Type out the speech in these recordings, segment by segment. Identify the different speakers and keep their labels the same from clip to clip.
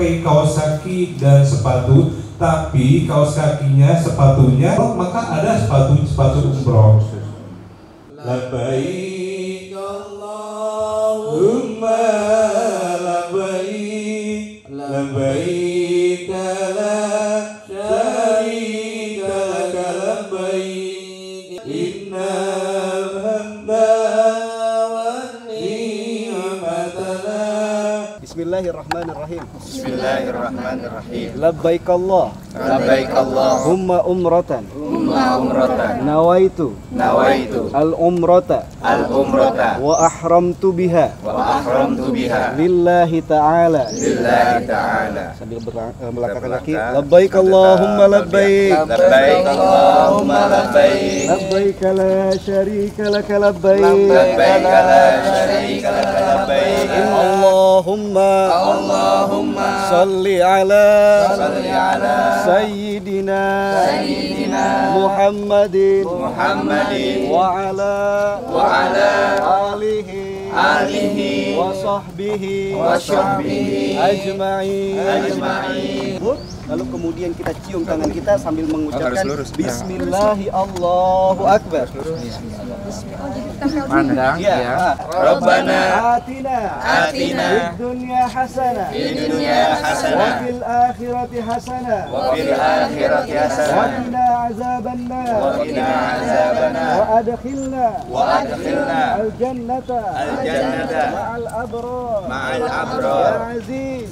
Speaker 1: pakai kaos kaki dan sepatu, tapi kaos kakinya, sepatunya, maka ada sepatu umroh. Labbaik Allahumma labbaik, labbaik la syarika laka labbaik, innal hamda wan ni'mata lak.
Speaker 2: Bismillahirrahmanirrahim.
Speaker 3: Bismillahirrahmanirrahim.
Speaker 2: Labbaik Allah.
Speaker 3: Labbaik
Speaker 2: Humma umratan.
Speaker 3: Allahumma umratan.
Speaker 2: Nawaitu al-umrata wa ahramtu biha lillahi ta'ala. Sambil melangkahkan kaki. Labbaik Allahumma labbaik.
Speaker 3: Labbaik Allahumma labbaik.
Speaker 2: Labbaik la syarika laka labbaik.
Speaker 3: Labbaik la syarika laka labbaik.
Speaker 2: Allahumma salli ala sayyidina Muhammadin wa ala alihi wa sahbihi ajma'in. Lalu kemudian kita cium tangan kita sambil mengucapkan Bismillahi Allahu Akbar.
Speaker 3: Pandang ya.
Speaker 2: Rabbana atina fid dunya hasanah wa fil akhirati hasanah wa qina azabannar wa adkhilna al-jannata ma'al abrar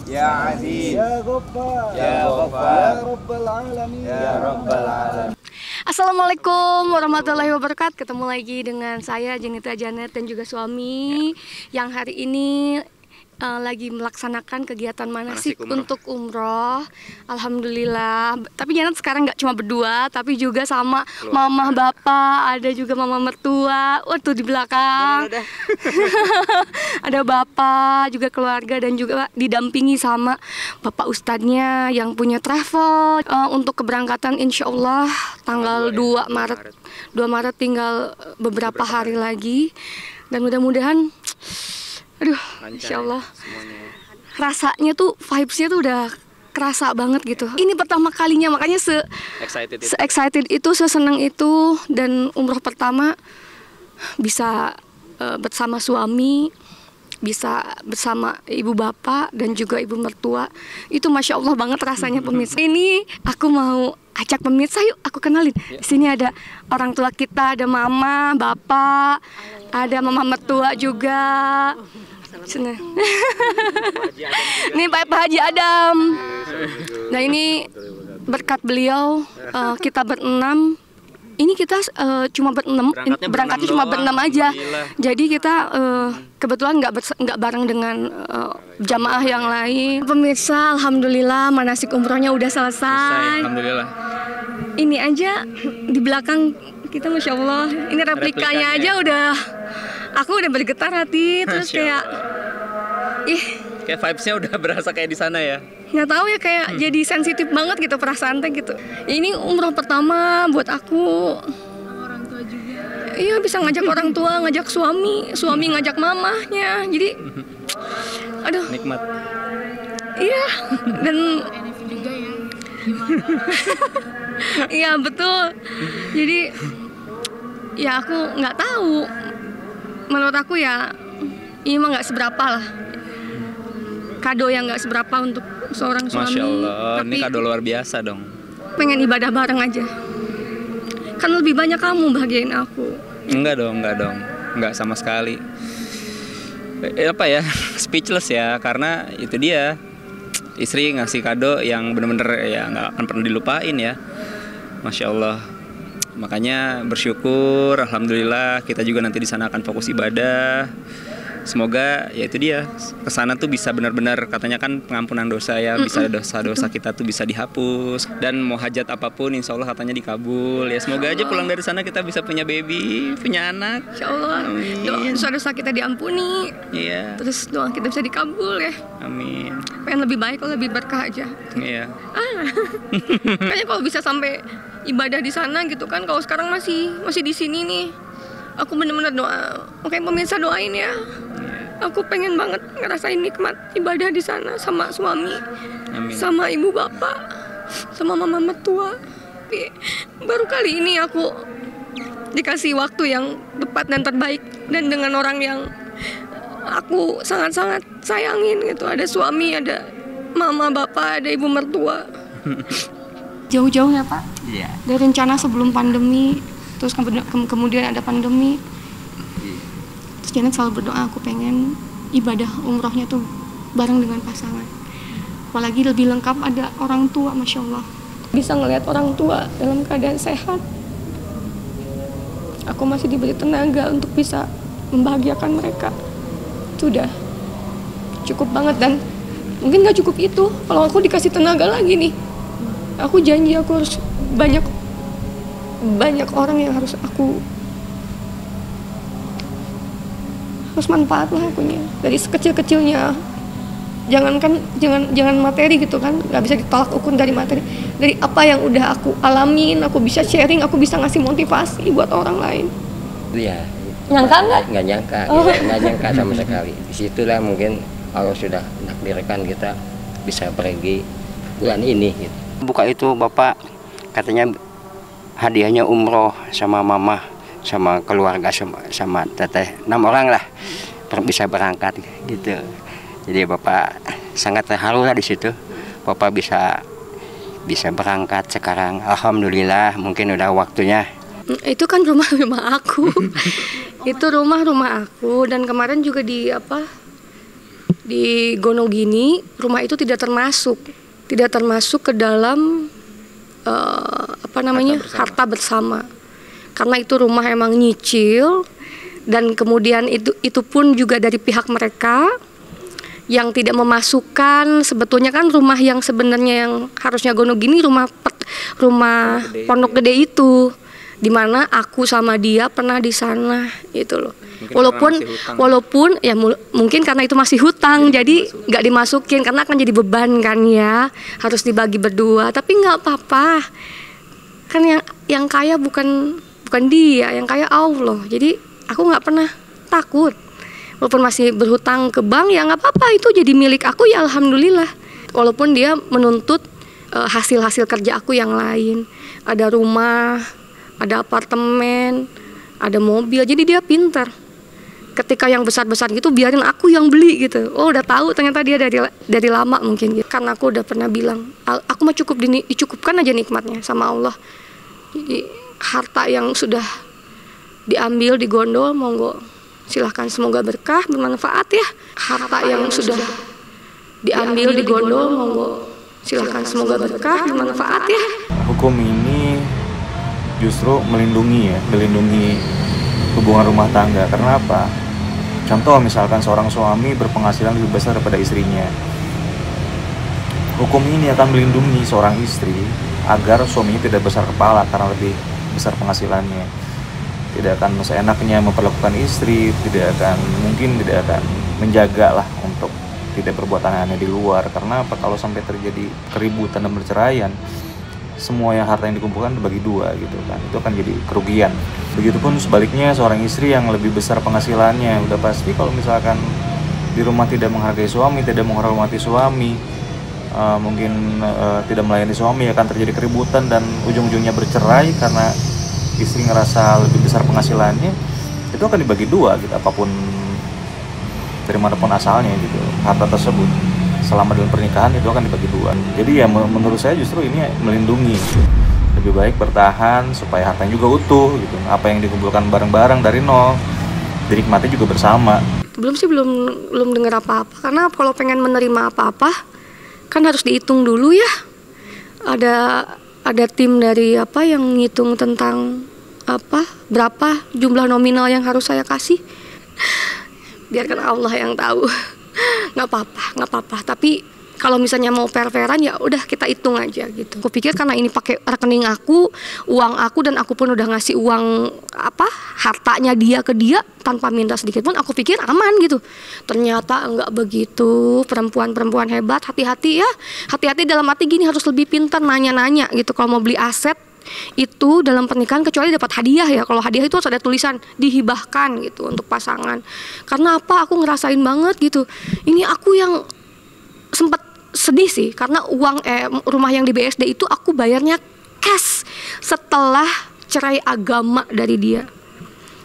Speaker 2: ya aziz ya ghaffar ya rabbal alamin.
Speaker 4: Assalamualaikum warahmatullahi wabarakatuh. Ketemu lagi dengan saya Jenita Janet dan juga suami yang hari ini lagi melaksanakan kegiatan manasik untuk umroh. Alhamdulillah. Tapi Janet sekarang nggak cuma berdua, tapi juga sama mama bapak, ada juga mama mertua. Tuh di belakang ada bapak, juga keluarga, dan juga didampingi sama bapak ustadznya yang punya travel untuk keberangkatan insya Allah tanggal 2 Maret. 2 Maret tinggal beberapa hari lagi, dan mudah-mudahan insya Allah rasanya tuh vibes-nya tuh udah kerasa banget gitu. Ini pertama kalinya, makanya se-excited itu, sesenang itu. Dan umroh pertama bisa bersama suami, bisa bersama ibu bapak dan juga ibu mertua. Itu Masya Allah banget rasanya pemirsa. Ini aku mau ajak pemirsa, yuk aku kenalin. Di sini ada orang tua kita, ada mama, bapak, ada mama mertua juga. Ini Pak Haji Adam. Nah ini berkat beliau kita berenam. Ini kita cuma berenam, berangkatnya cuma berenam aja. Jadi kita kebetulan nggak bareng dengan jamaah yang lain. Pemirsa, alhamdulillah manasik umrohnya udah selesai.
Speaker 5: Alhamdulillah.
Speaker 4: Ini aja di belakang kita, Masya Allah. Ini replikanya aja udah, aku udah bergetar hati. Terus kayak
Speaker 5: kayak vibes-nya udah berasa kayak di sana ya.
Speaker 4: Nggak tahu ya, kayak jadi sensitif banget gitu perasaannya gitu. Ini umroh pertama buat aku. Orang tua juga. Iya, bisa ngajak orang tua, ngajak suami ngajak mamahnya. Jadi aduh,
Speaker 5: nikmat.
Speaker 4: Iya, dan juga ya. Iya betul. Jadi ya aku nggak tahu. Menurut aku ya ini mah nggak seberapa lah. Kado yang nggak seberapa untuk seorang suami.
Speaker 5: Masya Allah,
Speaker 4: tapi
Speaker 5: ini kado luar biasa dong.
Speaker 4: Pengen ibadah bareng aja. Kan lebih banyak kamu bahagiain aku.
Speaker 5: Enggak dong, enggak sama sekali. Apa ya, speechless ya, karena itu dia. Istri ngasih kado yang bener-bener ya nggak akan pernah dilupain ya. Masya Allah. Makanya bersyukur, alhamdulillah kita juga nanti di sana akan fokus ibadah. Semoga ya itu dia, kesana tuh bisa benar-benar, katanya kan pengampunan dosa ya, bisa dosa-dosa kita tuh bisa dihapus, dan mau hajat apapun insya Allah katanya dikabul ya. Semoga aja pulang dari sana kita bisa punya baby, punya anak.
Speaker 4: Insya Allah. Dosa-dosa kita diampuni.
Speaker 5: Iya.
Speaker 4: Terus doa kita bisa dikabul ya.
Speaker 5: Amin.
Speaker 4: Pengen lebih baik, kalau lebih berkah aja.
Speaker 5: Iya.
Speaker 4: Kayaknya kalau bisa sampai ibadah di sana gitu kan. Kalau sekarang masih di sini nih. Aku bener-bener doa. Oke pemirsa, doain ya. Aku pengen banget ngerasain nikmat ibadah di sana sama suami,
Speaker 5: Amin.
Speaker 4: sama ibu bapak, sama mama mertua. Tapi baru kali ini aku dikasih waktu yang tepat dan terbaik, dan dengan orang yang aku sangat-sangat sayangin gitu. Ada suami, ada mama bapak, ada ibu mertua. Jauh-jauh ya Pak?
Speaker 3: Iya.
Speaker 4: Dari rencana sebelum pandemi, terus kemudian ada pandemi. Terus Janet selalu berdoa, aku pengen ibadah umrohnya tuh bareng dengan pasangan. Apalagi lebih lengkap ada orang tua, Masya Allah. Bisa ngelihat orang tua dalam keadaan sehat. Aku masih diberi tenaga untuk bisa membahagiakan mereka. Itu udah cukup banget, dan mungkin gak cukup itu. Kalau aku dikasih tenaga lagi nih, aku janji aku harus banyak orang yang harus aku manfaat lah akunya dari sekecil-kecilnya. Jangan materi gitu kan, nggak bisa ditolak ukur dari materi. Dari apa yang udah aku alamin, aku bisa sharing, aku bisa ngasih motivasi buat orang lain.
Speaker 6: Iya.
Speaker 4: Nyangka nggak?
Speaker 6: Nggak nyangka, nggak nyangka sama sekali. Disitulah mungkin Allah sudah menakdirkan kita bisa pergi bulan ini. Gitu. Buka itu Bapak katanya hadiahnya umroh sama mama, sama keluarga, sama teteh, 6 orang lah bisa berangkat gitu. Jadi Bapak sangat terharu lah di situ. Bapak bisa berangkat sekarang. Alhamdulillah, mungkin udah waktunya.
Speaker 4: Itu kan rumah aku. Itu rumah aku, dan kemarin juga di Gonogini, rumah itu tidak termasuk ke dalam harta bersama. Karena itu rumah emang nyicil, dan kemudian itu pun juga dari pihak mereka yang tidak memasukkan. Sebetulnya kan rumah yang sebenarnya yang harusnya Gonogini rumah Pondok Gede itu, dimana aku sama dia pernah di sana itu loh. Walaupun ya mungkin karena itu masih hutang, jadi nggak dimasukin karena akan jadi beban kan ya, harus dibagi berdua. Tapi nggak apa-apa, kan yang kaya bukan dia, yang kaya Allah. Jadi aku nggak pernah takut, walaupun masih berhutang ke bank ya nggak apa-apa, itu jadi milik aku ya alhamdulillah. Walaupun dia menuntut hasil kerja aku yang lain, ada rumah, ada apartemen, ada mobil, jadi dia pintar. Ketika yang besar-besar gitu biarin aku yang beli gitu. Oh udah tahu ternyata dia dari lama mungkin gitu. Karena aku udah pernah bilang, aku mah dicukupkan aja nikmatnya sama Allah. Jadi harta yang sudah diambil, digondol, monggo silahkan, semoga berkah, bermanfaat ya. Harta yang sudah diambil, digondol, monggo silahkan, semoga berkah, bermanfaat ya.
Speaker 1: Hukum ini justru melindungi hubungan rumah tangga. Karena apa? Contoh misalkan seorang suami berpenghasilan lebih besar daripada istrinya, hukum ini akan melindungi seorang istri agar suaminya tidak besar kepala karena lebih besar penghasilannya. Tidak akan seenaknya memperlakukan istri, tidak akan menjaga lah untuk tidak berbuat aneh-aneh di luar. Karena apa? Kalau sampai terjadi keributan dan perceraian, semua yang harta yang dikumpulkan dibagi dua gitu kan, itu akan jadi kerugian. Begitupun sebaliknya, seorang istri yang lebih besar penghasilannya, udah pasti kalau misalkan di rumah tidak menghargai suami, tidak menghormati suami, mungkin tidak melayani suami, akan terjadi keributan dan ujung-ujungnya bercerai karena istri ngerasa lebih besar penghasilannya. Itu akan dibagi dua gitu, apapun dari manapun asalnya gitu, harta tersebut selama dalam pernikahan itu akan dibagi dua. Jadi ya menurut saya justru ini melindungi. Lebih baik bertahan supaya hartanya juga utuh gitu. Apa yang dikumpulkan bareng-bareng dari nol dinikmati juga bersama.
Speaker 4: Belum dengar apa-apa, karena kalau pengen menerima apa-apa kan harus dihitung dulu ya. Ada tim dari yang ngitung tentang berapa jumlah nominal yang harus saya kasih. Biarkan Allah yang tahu. Nggak apa-apa. Tapi kalau misalnya mau fair-fairan ya udah kita hitung aja gitu. Aku pikir karena ini pakai rekening aku, uang aku, dan aku pun udah ngasih uang hartanya dia ke dia tanpa minta sedikit pun, aku pikir aman gitu. Ternyata enggak begitu. Perempuan hebat, hati-hati ya. Hati-hati dalam arti gini, harus lebih pintar nanya-nanya gitu. Kalau mau beli aset itu dalam pernikahan kecuali dapat hadiah ya. Kalau hadiah itu harus ada tulisan dihibahkan gitu untuk pasangan. Karena apa? Aku ngerasain banget gitu. Ini aku yang sempat sedih sih karena rumah yang di BSD itu aku bayarnya cash setelah cerai agama dari dia.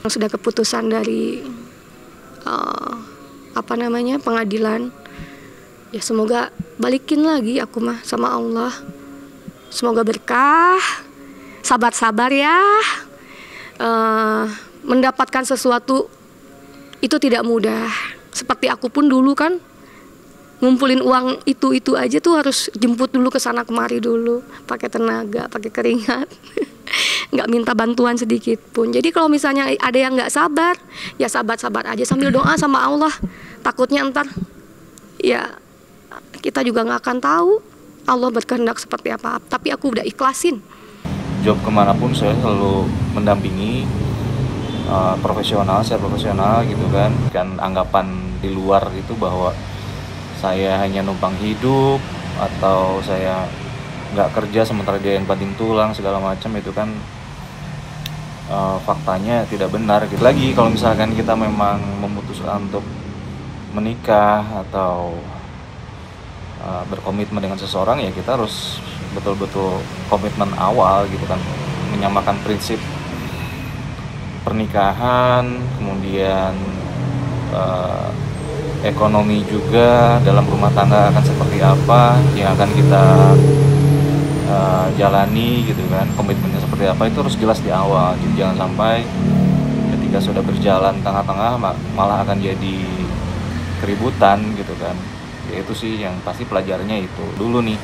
Speaker 4: Sudah keputusan dari pengadilan. Ya semoga balikin lagi aku mah sama Allah. Semoga berkah. Sabar-sabar ya, mendapatkan sesuatu itu tidak mudah. Seperti aku pun dulu kan, ngumpulin uang itu aja tuh harus jemput dulu ke sana kemari dulu, pakai tenaga, pakai keringat, nggak minta bantuan sedikit pun. Jadi kalau misalnya ada yang nggak sabar, ya sabar-sabar aja sambil doa sama Allah. Takutnya ntar, ya kita juga nggak akan tahu Allah berkehendak seperti apa. Tapi aku udah ikhlasin.
Speaker 1: Job kemanapun saya selalu mendampingi secara profesional gitu kan. Kan anggapan di luar itu bahwa saya hanya numpang hidup atau saya nggak kerja sementara dia yang banting tulang segala macam, itu kan faktanya tidak benar gitu. Lagi kalau misalkan kita memang memutuskan untuk menikah atau berkomitmen dengan seseorang, ya kita harus betul-betul komitmen awal gitu kan, menyamakan prinsip pernikahan, kemudian ekonomi juga dalam rumah tangga akan seperti apa yang akan kita jalani gitu kan, komitmennya seperti apa itu harus jelas di awal. Jadi jangan sampai ketika sudah berjalan tengah-tengah malah akan jadi keributan gitu kan. Ya itu sih yang pasti pelajarannya itu dulu nih.